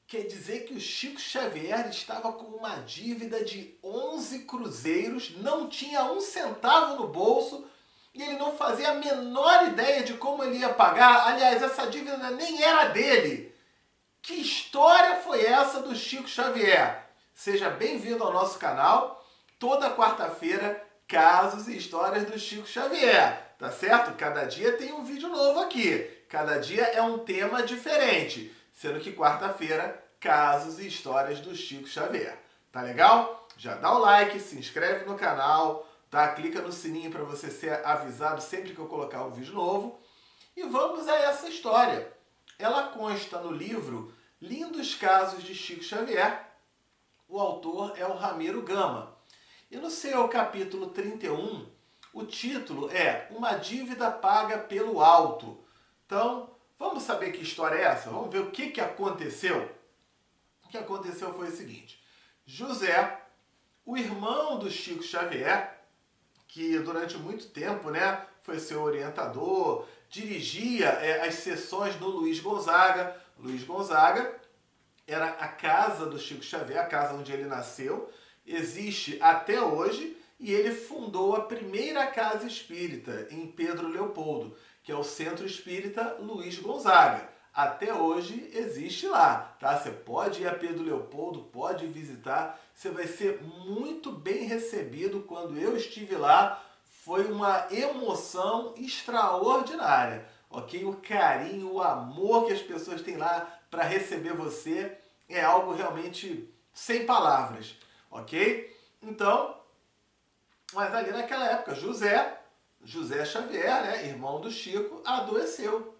Quer dizer que o Chico Xavier estava com uma dívida de 11 cruzeiros, não tinha um centavo no bolso e ele não fazia a menor ideia de como ele ia pagar. Aliás, essa dívida nem era dele. Que história foi essa do Chico Xavier? Seja bem-vindo ao nosso canal. Toda quarta-feira, casos e histórias do Chico Xavier, tá certo? Cada dia tem um vídeo novo aqui. Cada dia é um tema diferente. Sendo que quarta-feira, casos e histórias do Chico Xavier. Tá legal? Já dá o like, se inscreve no canal, tá? Clica no sininho para você ser avisado sempre que eu colocar um vídeo novo. E vamos a essa história. Ela consta no livro Lindos Casos de Chico Xavier. O autor é o Ramiro Gama. E no seu capítulo 31, o título é Uma Dívida Paga pelo Alto. Então, vamos saber que história é essa? Vamos ver o que aconteceu? O que aconteceu foi o seguinte. José, o irmão do Chico Xavier, que durante muito tempo, né, foi seu orientador, dirigia as sessões do Luiz Gonzaga. Luiz Gonzaga era a casa do Chico Xavier, a casa onde ele nasceu, existe até hoje, e ele fundou a primeira casa espírita em Pedro Leopoldo, que é o Centro Espírita Luiz Gonzaga. Até hoje existe lá, tá? Você pode ir a Pedro Leopoldo, pode visitar, você vai ser muito bem recebido. Quando eu estive lá, foi uma emoção extraordinária, ok? O carinho, o amor que as pessoas têm lá para receber você é algo realmente sem palavras, ok? Então, mas ali naquela época, José Xavier, né, irmão do Chico, adoeceu.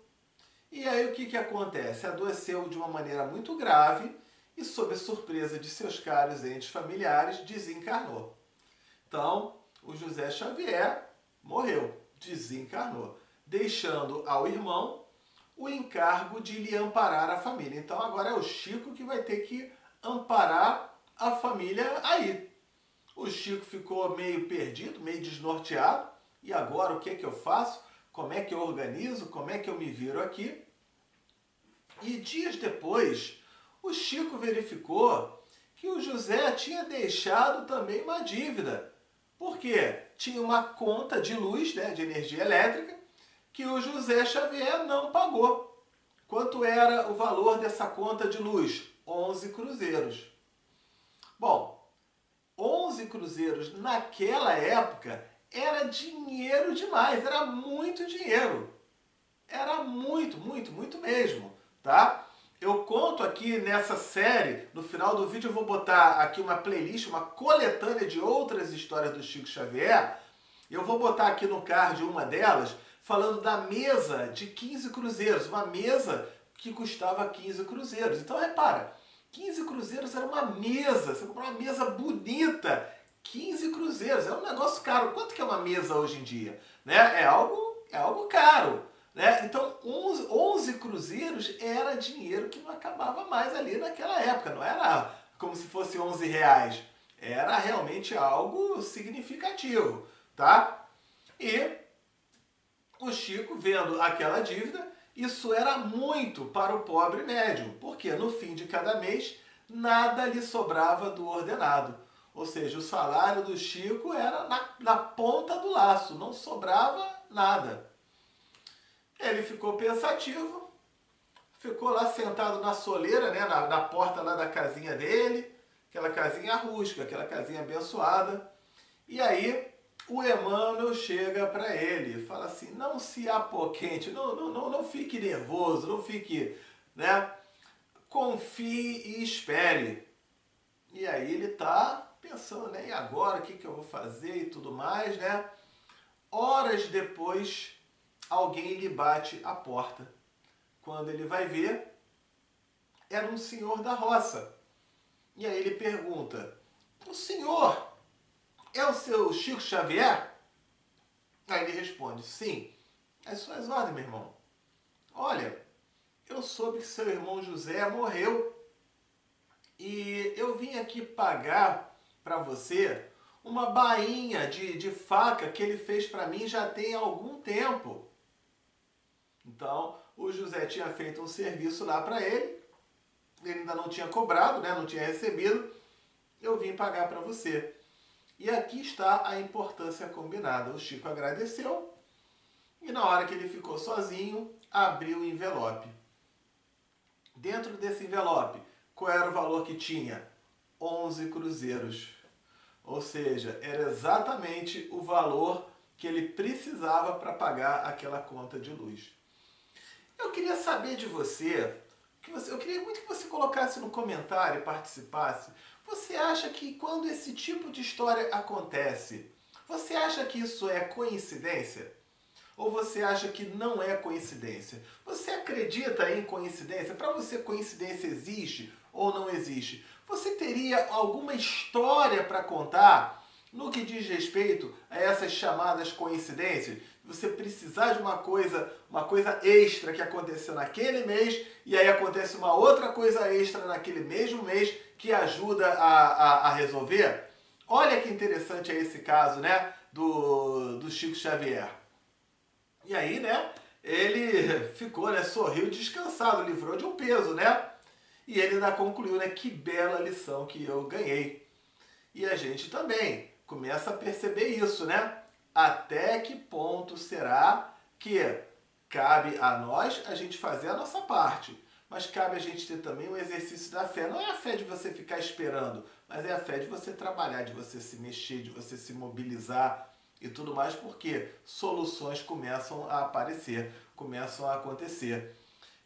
E aí o que acontece? Adoeceu de uma maneira muito grave e, sob a surpresa de seus caros entes familiares, desencarnou. Então, o José Xavier morreu, desencarnou, deixando ao irmão o encargo de lhe amparar a família. Então agora é o Chico que vai ter que amparar a família aí. O Chico ficou meio perdido, meio desnorteado. E agora o que eu faço? Como é que eu organizo? Como é que eu me viro aqui? E dias depois, o Chico verificou que o José tinha deixado também uma dívida. Por quê? Tinha uma conta de luz, né, de energia elétrica, que o José Xavier não pagou. Quanto era o valor dessa conta de luz? 11 cruzeiros. Bom, 11 cruzeiros naquela época era dinheiro demais, era muito dinheiro. Era muito, muito, muito mesmo, tá? Eu conto aqui nessa série, no final do vídeo eu vou botar aqui uma playlist, uma coletânea de outras histórias do Chico Xavier. Eu vou botar aqui no card uma delas, falando da mesa de 15 cruzeiros, uma mesa que custava 15 cruzeiros. Então repara, 15 cruzeiros era uma mesa, você comprou uma mesa bonita, 15 cruzeiros, é um negócio caro. Quanto que é uma mesa hoje em dia? Né? É algo caro. Né? Então 11 cruzeiros era dinheiro que não acabava mais ali naquela época, não era como se fosse 11 reais, era realmente algo significativo, tá? E o Chico, vendo aquela dívida, isso era muito para o pobre médium, porque no fim de cada mês nada lhe sobrava do ordenado. Ou seja, o salário do Chico era na ponta do laço, não sobrava nada. Ele ficou pensativo, ficou lá sentado na soleira, né, na porta lá da casinha dele, aquela casinha rústica, aquela casinha abençoada. E aí o Emmanuel chega para ele e fala assim, não se apoquente, não fique nervoso, não fique, né, confie e espere. E aí ele tá pensando, né, e agora o que eu vou fazer e tudo mais, né? Horas depois, alguém lhe bate a porta. Quando ele vai ver, era um senhor da roça. E aí ele pergunta, o senhor é o seu Chico Xavier? Aí ele responde, sim. As suas ordens, meu irmão. Olha, eu soube que seu irmão José morreu e eu vim aqui pagar para você uma bainha de faca que ele fez para mim já tem algum tempo. Então, o José tinha feito um serviço lá para ele ainda não tinha cobrado, né? Não tinha recebido, eu vim pagar para você. E aqui está a importância combinada. O Chico agradeceu e na hora que ele ficou sozinho, abriu o envelope. Dentro desse envelope, qual era o valor que tinha? 11 cruzeiros. Ou seja, era exatamente o valor que ele precisava para pagar aquela conta de luz. Eu queria saber de você, eu queria muito que você colocasse no comentário e participasse. Você acha que quando esse tipo de história acontece, você acha que isso é coincidência? Ou você acha que não é coincidência? Você acredita em coincidência? Para você, coincidência existe ou não existe? Você teria alguma história para contar no que diz respeito a essas chamadas coincidências? Você precisar de uma coisa extra que aconteceu naquele mês e aí acontece uma outra coisa extra naquele mesmo mês que ajuda a resolver? Olha que interessante é esse caso, né, do Chico Xavier. E aí, né, ele ficou, né, sorriu descansado, livrou de um peso, né? E ele ainda concluiu, né, que bela lição que eu ganhei. E a gente também começa a perceber isso, né? Até que ponto será que cabe a nós a gente fazer a nossa parte, mas cabe a gente ter também o exercício da fé. Não é a fé de você ficar esperando, mas é a fé de você trabalhar, de você se mexer, de você se mobilizar e tudo mais, porque soluções começam a aparecer, começam a acontecer.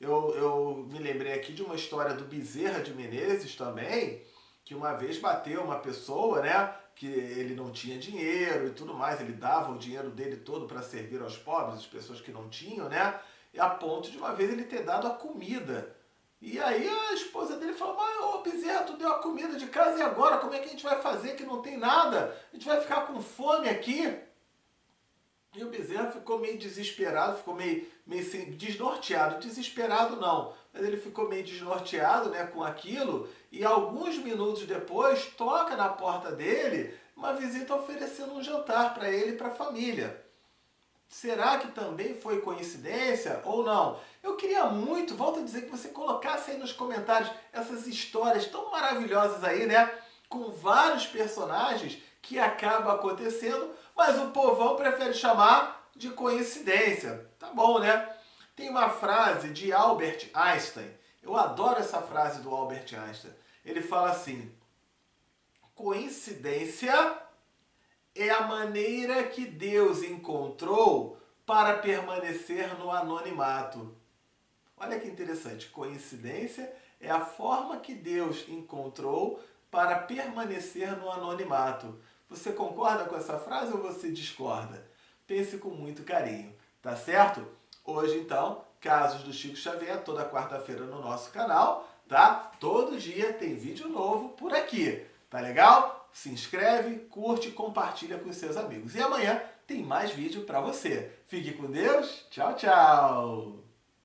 Eu me lembrei aqui de uma história do Bezerra de Menezes também, que uma vez bateu uma pessoa, né, que ele não tinha dinheiro e tudo mais, ele dava o dinheiro dele todo para servir aos pobres, as pessoas que não tinham, né, e a ponto de uma vez ele ter dado a comida. E aí a esposa dele falou, mas ô Bezerra, tu deu a comida de casa e agora como é que a gente vai fazer que não tem nada? A gente vai ficar com fome aqui? E o Bezerra ficou meio desesperado, ficou meio assim, desnorteado. Desesperado não, mas ele ficou meio desnorteado, né, com aquilo. E alguns minutos depois, toca na porta dele uma visita oferecendo um jantar para ele e para a família. Será que também foi coincidência ou não? Eu queria muito, volto a dizer, que você colocasse aí nos comentários essas histórias tão maravilhosas aí, né? Com vários personagens que acabam acontecendo, mas o povão prefere chamar de coincidência. Tá bom, né? Tem uma frase de Albert Einstein. Eu adoro essa frase do Albert Einstein. Ele fala assim: coincidência é a maneira que Deus encontrou para permanecer no anonimato. Olha que interessante. Coincidência é a forma que Deus encontrou para permanecer no anonimato. Você concorda com essa frase ou você discorda? Pense com muito carinho, tá certo? Hoje, então, casos do Chico Xavier, toda quarta-feira no nosso canal, tá? Todo dia tem vídeo novo por aqui, tá legal? Se inscreve, curte e compartilha com os seus amigos. E amanhã tem mais vídeo para você. Fique com Deus. Tchau, tchau!